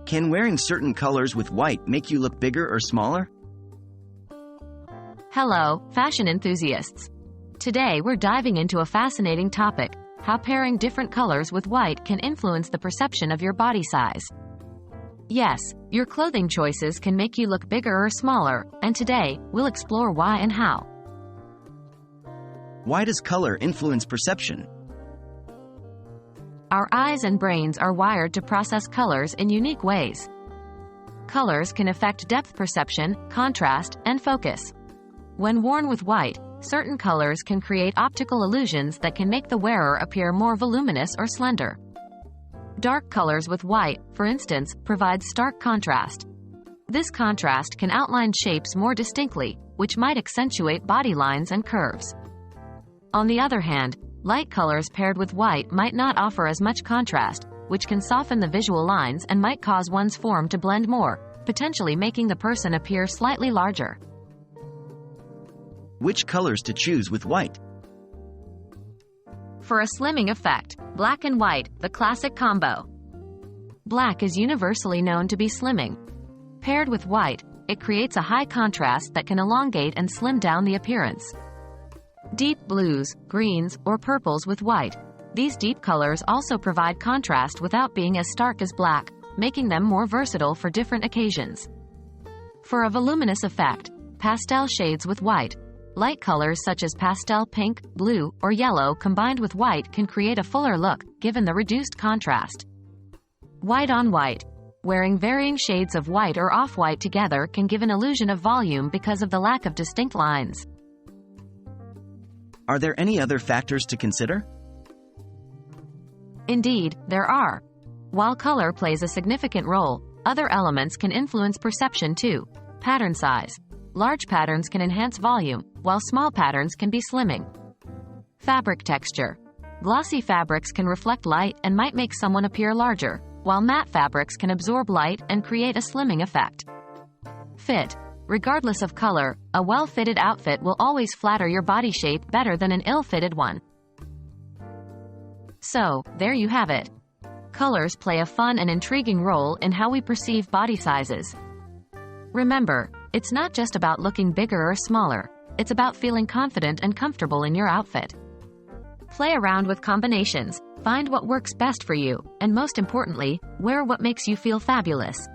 Can wearing certain colors with white make you look bigger or smaller? Hello, fashion enthusiasts. Today we're diving into a fascinating topic: how pairing different colors with white can influence the perception of your body size. Yes, your clothing choices can make you look bigger or smaller, and today we'll explore why and how. Why does color influence perception? Our eyes and brains are wired to process colors in unique ways. Colors can affect depth perception, contrast, and focus. When worn with white, certain colors can create optical illusions that can make the wearer appear more voluminous or slender. Dark colors with white, for instance, provide stark contrast. This contrast can outline shapes more distinctly, which might accentuate body lines and curves. On the other hand, light colors paired with white might not offer as much contrast, which can soften the visual lines and might cause one's form to blend more, potentially making the person appear slightly larger. Which colors to choose with white? For a slimming effect, black and white, the classic combo. Black is universally known to be slimming. Paired with white, it creates a high contrast that can elongate and slim down the appearance. Deep blues, greens, or purples with white. These deep colors also provide contrast without being as stark as black, making them more versatile for different occasions. For a voluminous effect, pastel shades with white. Light colors such as pastel pink, blue, or yellow combined with white can create a fuller look, given the reduced contrast. White on white. Wearing varying shades of white or off-white together can give an illusion of volume because of the lack of distinct lines. Are there any other factors to consider? Indeed, there are. While color plays a significant role, other elements can influence perception too. Pattern size. Large patterns can enhance volume, while small patterns can be slimming. Fabric texture. Glossy fabrics can reflect light and might make someone appear larger, while matte fabrics can absorb light and create a slimming effect. Fit. Regardless of color, a well-fitted outfit will always flatter your body shape better than an ill-fitted one. So, there you have it. Colors play a fun and intriguing role in how we perceive body sizes. Remember, it's not just about looking bigger or smaller, it's about feeling confident and comfortable in your outfit. Play around with combinations, find what works best for you, and most importantly, wear what makes you feel fabulous.